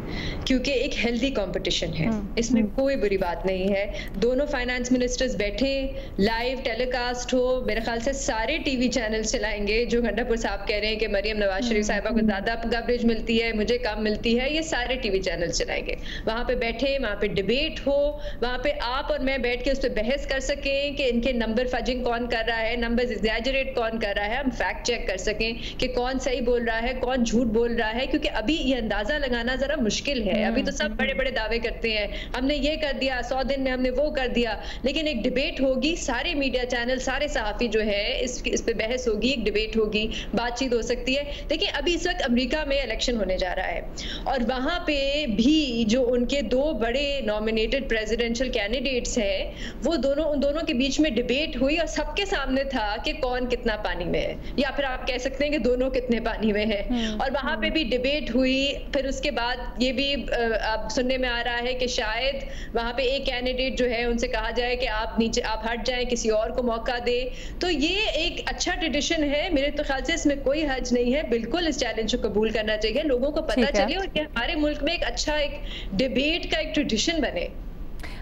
क्योंकि एक हेल्दी कंपटीशन है, इसमें कोई बुरी बात नहीं है। दोनों फाइनेंस मिनिस्टर्स बैठे, लाइव टेलीकास्ट हो, मेरे ख्याल से सारे टीवी चैनल चलाएंगे। जो गंडापुर साहब कह रहे हैं कि मरियम नवाज शरीफ साहिबा को ज़्यादा कवरेज मिलती है, मुझे कम मिलती है, ये सारे टीवी चैनल चलाएंगे। वहाँ पे बैठे, वहाँ पे डिबेट हो, वहाँ पे आप और मैं बैठ के उस पर बहस कर सकें कि इनके नंबर फजिंग कौन कर रहा है, नंबर्स एग्जैजरेट कौन कर रहा है, हम फैक्ट चेक कर सकें कि कौन सही बोल रहा है, कौन झूठ बोल रहा है। क्योंकि अभी ये अंदाजा लगाना जरा मुश्किल है। अभी तो सब बड़े बड़े दावे करते हैं, हमने ये कर दिया, 100 दिन में हमने वो कर दिया। लेकिन एक डिबेट होगी, सारे मीडिया चैनल, सारे सहाफ़ी जो है इस पे बहस होगी, एक डिबेट होगी, बातचीत हो सकती है। देखिए, अभी इस वक्त अमेरिका में इलेक्शन होने जा रहा है और वहां पे भी जो उनके 2 बड़े नॉमिनेटेड प्रेसिडेंशियल कैंडिडेट्स हैं, वो उन दोनों के बीच में डिबेट हुई और सबके सामने था कि कौन कितना पानी में है, या फिर आप कह सकते हैं कि दोनों कितने पानी में हैं। और वहां पे भी डिबेट हुई। फिर उसके बाद ये भी अब सुनने में आ रहा है कि शायद वहां पे एक कैंडिडेट जो है उनसे कहा जाए कि आप नीचे, आप हट जाएं, किसी और को मौका दे। तो ये एक अच्छा ट्रेडिशन है, मेरे तो ख्याल से इसमें कोई हर्ज नहीं है। बिल्कुल इस चैलेंज को कबूल करना चाहिए, लोगों को पता चले और ये हमारे मुल्क में एक अच्छा एक डिबेट का एक ट्रेडिशन बने।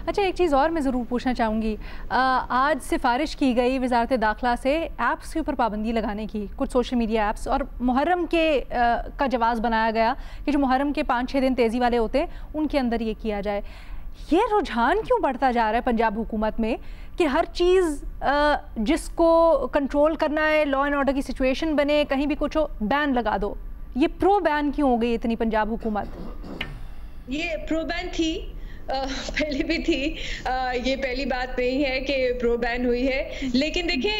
अच्छा, एक चीज़ और मैं ज़रूर पूछना चाहूँगी। आज सिफारिश की गई वज़ारत दाखिला से ऐप्स के ऊपर पाबंदी लगाने की, कुछ सोशल मीडिया ऐप्स, और मुहर्रम के का जवाज़ बनाया गया कि जो मुहर्रम के 5-6 दिन तेज़ी वाले होते हैं उनके अंदर ये किया जाए। ये रुझान क्यों बढ़ता जा रहा है पंजाब हुकूमत में कि हर चीज़ जिसको कंट्रोल करना है, लॉ एंड ऑर्डर की सिचुएशन बने, कहीं भी कुछ हो, बैन लगा दो? ये प्रो बैन क्यों हो गई इतनी पंजाब हुकूमत? ये प्रो बैन थी पहले भी थी, ये पहली बात नहीं है कि प्रो बैन हुई है। लेकिन देखिए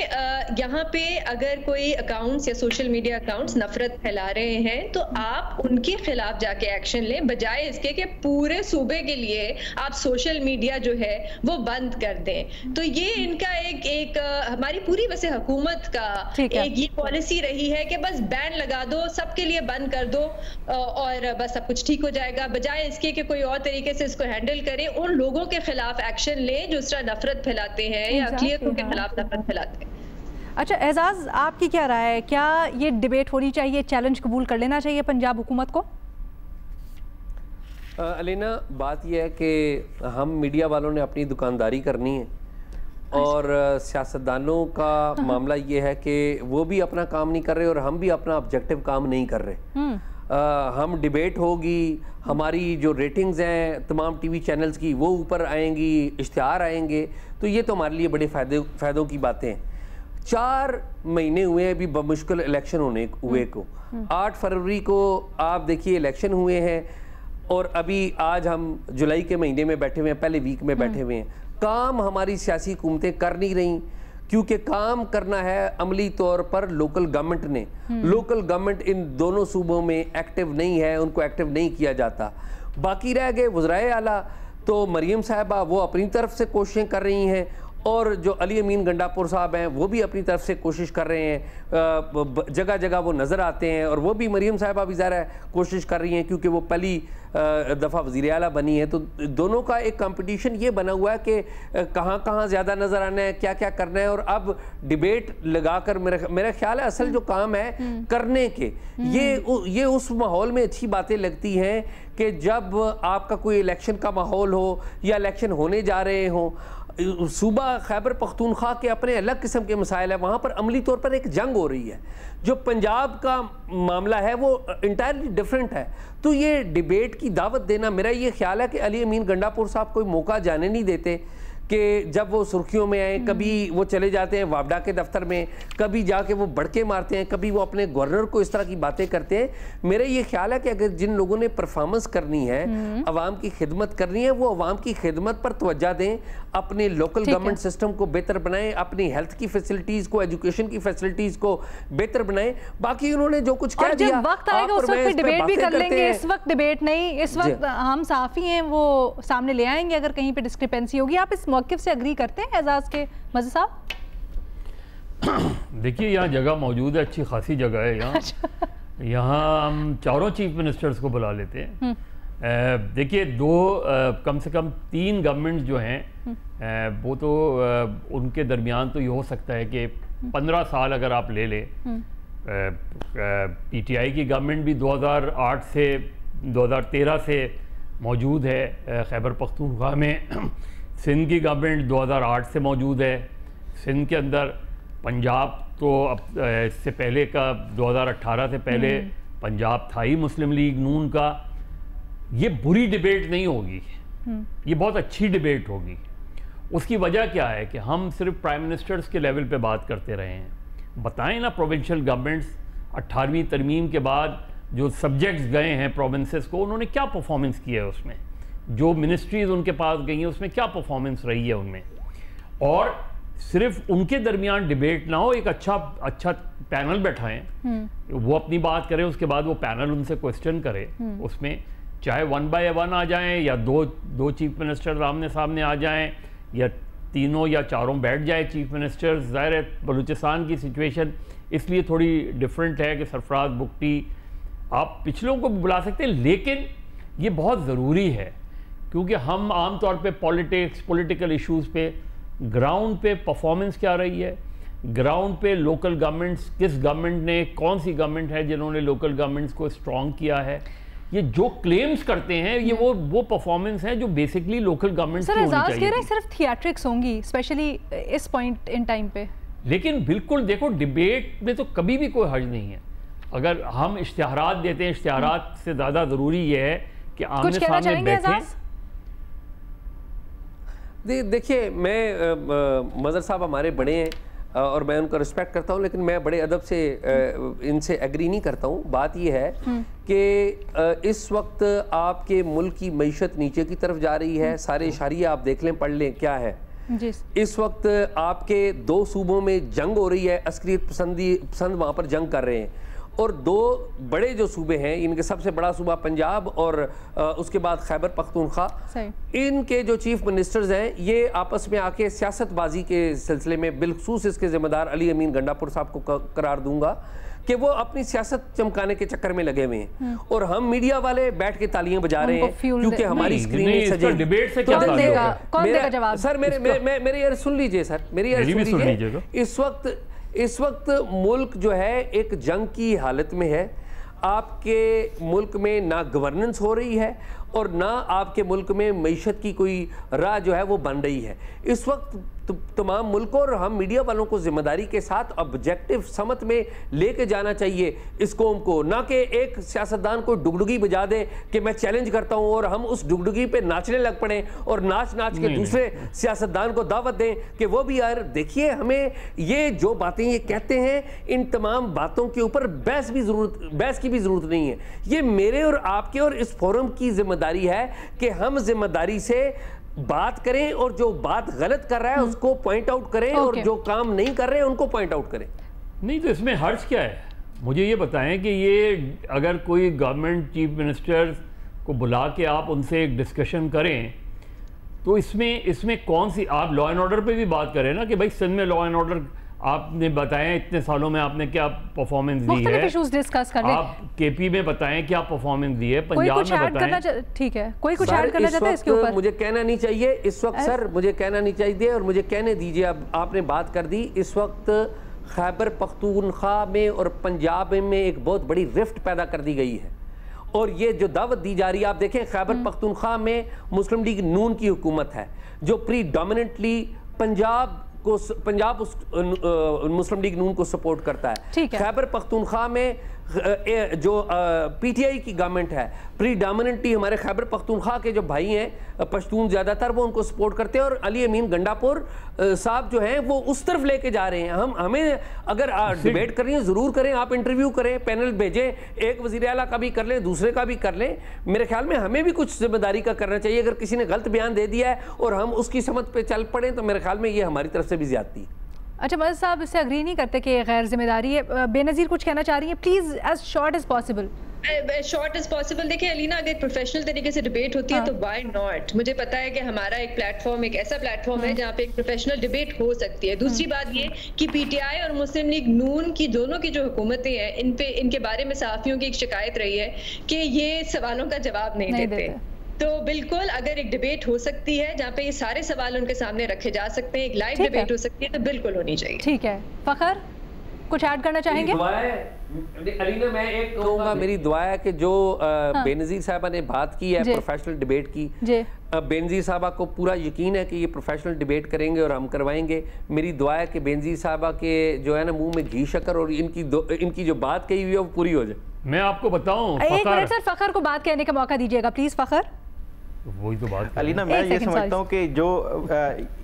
यहाँ पे अगर कोई अकाउंट्स या सोशल मीडिया अकाउंट्स नफरत फैला रहे हैं तो आप उनके खिलाफ जाके एक्शन लें, बजाय इसके कि पूरे सूबे के लिए आप सोशल मीडिया जो है वो बंद कर दें। तो ये इनका एक हमारी पूरी वैसे हुकूमत का एक ये पॉलिसी रही है कि बस बैन लगा दो, सबके लिए बंद कर दो और बस सब कुछ ठीक हो जाएगा, बजाय इसके कि कोई और तरीके से इसको हैंडल करें, उन लोगों के खिलाफ एक्शन लें जो इस तरह नफरत फैलाते हैं या अक़लियतों के खिलाफ नफरत फैलाते हैं। अच्छा एजाज, आपकी क्या राय है, क्या ये डिबेट होनी चाहिए, चैलेंज कबूल कर लेना चाहिए पंजाब हुकूमत को? अलीना, बात यह है कि हम मीडिया वालों ने अपनी दुकानदारी करनी है और सियासतदानों का मामला ये है कि वो भी अपना काम नहीं कर रहे और हम भी अपना ऑब्जेक्टिव काम नहीं कर रहे। हम डिबेट होगी, हमारी जो रेटिंग्स हैं तमाम टीवी चैनल्स की वो ऊपर आएंगी, इश्तिहार आएंगे, तो ये तो हमारे लिए बड़े फ़ायदों की बातें हैं। 4 महीने हुए हैं अभी बमुश्किल इलेक्शन हुए को। 8 फरवरी को आप देखिए इलेक्शन हुए हैं और अभी आज हम जुलाई के महीने में बैठे हुए हैं, पहले वीक में बैठे हुए हैं। काम हमारी सियासी हुकूमतें कर नहीं रही क्योंकि काम करना है अमली तौर पर लोकल गवर्नमेंट ने। लोकल गवर्नमेंट इन दोनों सूबों में एक्टिव नहीं है, उनको एक्टिव नहीं किया जाता। बाकी रह गए वज़राए आला, तो मरीम साहबा वो अपनी तरफ से कोशिशें कर रही हैं और जो अली अमीन गंडापुर साहब हैं वो भी अपनी तरफ से कोशिश कर रहे हैं, जगह जगह वो नज़र आते हैं और वो भी मरीम साहबा भी ज़रा कोशिश कर रही हैं क्योंकि वो पहली दफ़ा वज़ीर आला बनी है। तो दोनों का एक कंपटीशन ये बना हुआ है कि कहाँ कहाँ ज़्यादा नज़र आना है, क्या क्या करना है। और अब डिबेट लगाकर मेरा ख्याल है असल जो काम है करने के, ये उस माहौल में अच्छी बातें लगती हैं कि जब आपका कोई इलेक्शन का माहौल हो या इलेक्शन होने जा रहे हों। सूबा खैबर पख्तूनख्वा के अपने अलग किस्म के मसाइल है, वहाँ पर अमली तौर पर एक जंग हो रही है। जो पंजाब का मामला है वो इंटायरली डिफरेंट है। तो ये डिबेट की दावत देना, मेरा ये ख्याल है कि अली अमीन गंडापुर साहब कोई मौका जाने नहीं देते कि जब वो सुर्खियों में आए, कभी वो चले जाते हैं वापडा के दफ्तर में, कभी जाके वो बड़के मारते हैं, कभी वो अपने गवर्नर को इस तरह की बातें करते हैं। मेरा ये ख्याल है कि अगर जिन लोगों ने परफॉर्मेंस करनी है, अवाम की खिदमत करनी है, वो अवाम की खिदमत पर तवज्जो दें, अपने लोकल गवर्नमेंट सिस्टम को बेहतर बनाएं, अपनी हेल्थ की फैसिलिटीज़ को, एजुकेशन की फैसिलिटीज़ को बेहतर बनाएं। बाकी उन्होंने जो कुछ कह दिया, वक्त आएगा उस वक्त डिबेट भी कर लेंगे। इस वक्त डिबेट नहीं, इस वक्त हम साफ़ी हैं, वो सामने ले आएंगे अगर कहीं पे डिस्क्रिपेंसी होगी। आप इस मौक़िफ़ से अग्री करते हैं एजाज के मज़े साहब? देखिए यहाँ जगह मौजूद है, अच्छी खासी जगह है यहाँ। यहाँ हम चारों चीफ मिनिस्टर्स को बुला लेते हैं। देखिए कम से कम 3 गवर्नमेंट जो हैं वो तो उनके दरमियान तो ये हो सकता है कि 15 साल अगर आप ले लें। पीटीआई की गवर्नमेंट भी 2008 से 2013 से मौजूद है खैबर पख्तूनख्वा में। सिंध की गवर्नमेंट 2008 से मौजूद है सिंध के अंदर। पंजाब तो अब इससे पहले का 2018 से पहले पंजाब था ही मुस्लिम लीग नून का। ये बुरी डिबेट नहीं होगी, ये बहुत अच्छी डिबेट होगी। उसकी वजह क्या है कि हम सिर्फ प्राइम मिनिस्टर्स के लेवल पे बात करते रहे हैं। बताएं ना प्रोविंशियल गवर्नमेंट्स 18वीं तरमीम के बाद जो सब्जेक्ट्स गए हैं प्रोविंसेस को, उन्होंने क्या परफॉर्मेंस किया है उसमें, जो मिनिस्ट्रीज उनके पास गई हैं उसमें क्या परफॉर्मेंस रही है उनमें। और सिर्फ उनके दरमियान डिबेट ना हो, एक अच्छा पैनल बैठाएं, वो अपनी बात करें, उसके बाद वो पैनल उनसे क्वेश्चन करे। उसमें चाहे 1 by 1 आ जाएं या दो चीफ मिनिस्टर आमने सामने आ जाएं या तीनों या चारों बैठ जाए चीफ मिनिस्टर्स। ज़ाहिर है बलूचिस्तान की सिचुएशन इसलिए थोड़ी डिफरेंट है कि सरफराज बुगटी आप पिछलों को बुला सकते हैं, लेकिन ये बहुत ज़रूरी है क्योंकि हम आम तौर पे पॉलिटिकल इश्यूज़ पे ग्राउंड पे परफॉर्मेंस क्या रही है, ग्राउंड पे लोकल गवर्नमेंट्स, किस गवर्नमेंट ने, कौन सी गवर्नमेंट है जिन्होंने लोकल गवर्नमेंट्स को स्ट्रॉन्ग किया है, ये जो क्लेम्स करते हैं ये वो परफॉर्मेंस है जो बेसिकली लोकल गवर्नमेंट की होनी चाहिए। कह रहे हैं सिर्फ थिएट्रिक्स होंगी स्पेशली इस पॉइंट इन टाइम पे। लेकिन बिल्कुल देखो डिबेट में तो कभी भी कोई हर्ज नहीं है। अगर हम इश्तिहारात देते हैं, इश्तिहारात से ज़्यादा ज़रूरी ये है कि आमने सामने बैठें। देखिए मैं मज़र साहब हमारे बड़े हैं, और मैं उनका रिस्पेक्ट करता हूँ, लेकिन मैं बड़े अदब से इनसे एग्री नहीं करता हूँ। बात यह है कि इस वक्त आपके मुल्क की मईशत नीचे की तरफ जा रही है। सारे इशारे आप देख लें, पढ़ लें, क्या है इस वक्त आपके 2 सूबों में जंग हो रही है, अस्करियत पसंद वहाँ पर जंग कर रहे हैं, और 2 बड़े जो सूबे हैं, इनके सबसे बड़ा सूबा पंजाब और उसके बाद खैबर पख्तूनख्वा, इनके जो चीफ मिनिस्टर्स हैं ये आपस में आके सियासतबाजी के सिलसिले में, बिलखसूस इसके ज़िम्मेदार अली अमीन गंडापुर साहब को करार दूंगा कि वो अपनी सियासत चमकाने के चक्कर में लगे हुए हैं, और हम मीडिया वाले बैठ के तालियां बजा रहे हैं क्योंकि हमारी स्क्रीन सजे। डिबेट से क्या कौन देगा जवाब? सर मेरे यार सुन लीजिए, सर मेरी यार सुन लीजिए। इस वक्त मुल्क जो है एक जंग की हालत में है। आपके मुल्क में ना गवर्नेंस हो रही है और ना आपके मुल्क में मईशत की कोई राह जो है वो बन रही है। इस वक्त तमाम मुल्कों और हम मीडिया वालों को जिम्मेदारी के साथ ऑब्जेक्टिव समत में लेके जाना चाहिए इस कौम को, ना कि एक सियासतदान को डुगडुगी बजा दे कि मैं चैलेंज करता हूं और हम उस डुगडुगी पे नाचने लग पड़े और नाच नाच के दूसरे सियासतदान को दावत दें कि वो भी यार देखिए, हमें ये जो बातें ये कहते हैं, इन तमाम बातों के ऊपर बहस की भी जरूरत नहीं है। ये मेरे और आपके और इस फोरम की जिम्मेदारी है कि हम जिम्मेदारी से बात करें और जो बात गलत कर रहा है उसको पॉइंट आउट करें और जो काम नहीं कर रहे हैं उनको पॉइंट आउट करें। नहीं तो इसमें हर्ज क्या है? मुझे ये बताएं कि ये अगर कोई गवर्नमेंट चीफ मिनिस्टर को बुला के आप उनसे एक डिस्कशन करें तो इसमें कौन सी, आप लॉ एंड ऑर्डर पे भी बात करें ना कि भाई सिंध में लॉ एंड ऑर्डर आपने बताएं इतने सालों में आपने क्या परफॉर्मेंस दी है, डिस्कस कर लें। आप केपी में बताएं क्या परफॉर्मेंस दी है, पंजाब में बताएं। ठीक है, कोई कुछ ऐड करना चाहता है इसके ऊपर? मुझे कहना नहीं चाहिए इस वक्त सर, मुझे कहना नहीं चाहिए और मुझे कहने दीजिए। अब आपने बात कर दी, इस वक्त खैबर पख्तूनख्वा में और पंजाब में एक बहुत बड़ी रिफ्ट पैदा कर दी गई है, और ये जो दावत दी जा रही है, आप देखें खैबर पख्तूनख्वा में मुस्लिम लीग नून की हुकूमत है जो प्रीडोमिनेंटली पंजाब उस मुस्लिम लीग नून को सपोर्ट करता है। खैबर पख्तूनख्वा में जो पीटीआई की गवर्नमेंट है, प्रीडोमिनेंटली हमारे खैबर पख्तूनख्वा के जो भाई हैं पश्तून ज़्यादातर, वो उनको सपोर्ट करते हैं, और अली अमीन गंडापुर साहब जो हैं वो उस तरफ लेके जा रहे हैं। हमें अगर डिबेट करनी है ज़रूर करें, आप इंटरव्यू करें, पैनल भेजें, एक वज़ीर आला का भी कर लें, दूसरे का भी कर लें। मेरे ख्याल में हमें भी कुछ जिम्मेदारी का करना चाहिए। अगर किसी ने गलत बयान दे दिया है और हम उसकी समझ पे चल पड़े तो मेरे ख्याल में ये हमारी तरफ से भी ज्यादती है। अच्छा, मदद साहब इससे अग्री नहीं करते कि गैर जिम्मेदारी है? बेनज़ीर कुछ कहना चाह रही हैं? Please as short as possible. Short as possible. देखिए अलीना, अगर प्रोफेशनल तरीके से डिबेट होती है तो व्हाई नॉट। मुझे पता है कि हमारा एक प्लेटफॉर्म, एक ऐसा प्लेटफॉर्म है जहाँ पे एक प्रोफेशनल डिबेट हो सकती है। दूसरी बात ये कि पीटीआई और मुस्लिम लीग नून की दोनों की जो हुकूमतें हैं, इन पे इनके बारे में सहाफियों की एक शिकायत रही है कि ये सवालों का जवाब नहीं देते। तो बिल्कुल अगर एक डिबेट हो सकती है जहाँ पे ये सारे सवाल उनके सामने रखे जा सकते हैं, एक लाइव डिबेट हो सकती है, तो बिल्कुल होनी चाहिए। ठीक है, फखर कुछ ऐड करना चाहेंगे? अलीना, मैं एक कहूँगा, मेरी दुआ है कि जो बेनज़ीर साहबा ने बात की है प्रोफेशनल डिबेट की, बेनज़ीर साहबा को पूरा यकीन है कि ये प्रोफेशनल डिबेट करेंगे और हम करवाएंगे। मेरी दुआ है कि बेनज़ीर साहबा के जो है ना मुंह में घी शक्कर और इनकी जो बात कही हुई है वो पूरी हो जाए। मैं आपको बताऊं, एक मिनट सर, फखर को बात कहने का मौका दीजिएगा प्लीज। फखर, वही तो बात अलीना, मैं ये समझता हूँ कि जो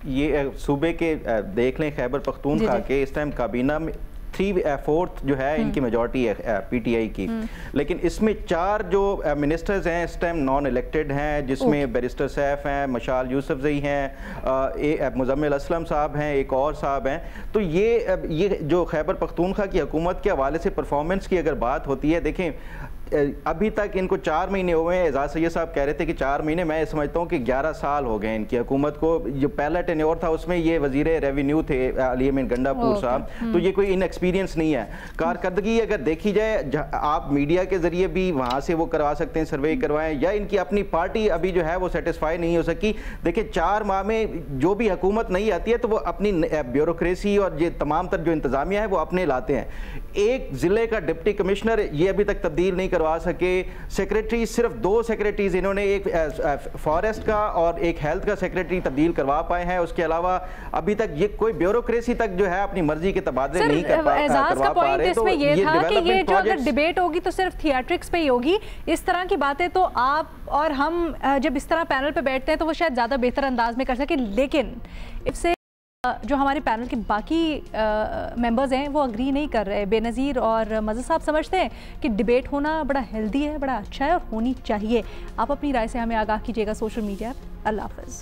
ये सूबे के देख लें खैबर पख्तूनख्वा के, इस टाइम काबीना में 3/4 जो है इनकी मेजॉरिटी है पीटीआई की, लेकिन इसमें 4 जो मिनिस्टर्स हैं इस टाइम नॉन इलेक्टेड हैं, जिसमें बैरिस्टर सैफ हैं, मशाल यूसुफजई हैं, मुजम्मिल असलम साहब हैं, एक और साहब हैं। तो ये जो खैबर पख्तूनख्वा की हुकूमत के हवाले से परफॉर्मेंस की अगर बात होती है, देखें अभी तक इनको 4 महीने हुए हैं। एजाज सैयद साहब कह रहे थे कि 4 महीने, मैं समझता हूँ कि 11 साल हो गए इनकी हुकूमत को। जो पहला टेन्योर था उसमें ये वजीर रेवेन्यू थे अली अमीन गंडापुर साहब, तो ये कोई इनएक्सपीरियंस नहीं है। कारकर्दगी अगर देखी जाए, आप मीडिया के जरिए भी वहाँ से वो करवा सकते हैं, सर्वे करवाएं, या इनकी अपनी पार्टी अभी जो है वो सेटिस्फाई नहीं हो सकी। देखिए 4 माह में जो भी हुकूमत नहीं आती है तो वो अपनी ब्यूरोक्रेसी और ये तमाम तर जो इंतजामिया है वो अपने लाते हैं। एक ज़िले का डिप्टी कमिश्नर ये अभी तक तब्दील नहीं करवा सके। सेक्रेटरी, सिर्फ 2 सेक्रेटरीज इन्होंने, एक फॉरेस्ट का और एक हेल्थ का सेक्रेटरी तब्दील करवा पाए हैं। उसके अलावा अभी तक ये कोई ब्यूरोक्रेसी तक जो है अपनी मर्जी के तबादले नहीं करवा पा रहे। तो ये था कि ये जो अगर डिबेट होगी तो सिर्फ थिएट्रिक्स पे ही होगी। इस तरह की बातें तो आप और हम जब इस तरह पैनल पे बैठते हैं तो वो शायद ज़्यादा बेहतर अंदाज में कर सके, लेकिन इससे जो हमारे पैनल के बाकी मेंबर्स हैं वो अग्री नहीं कर रहे। बेनज़ीर और मज़हर साहब समझते हैं कि डिबेट होना बड़ा हेल्दी है, बड़ा अच्छा है और होनी चाहिए। आप अपनी राय से हमें आगाह कीजिएगा सोशल मीडिया। अल्लाह हाफ़िज़।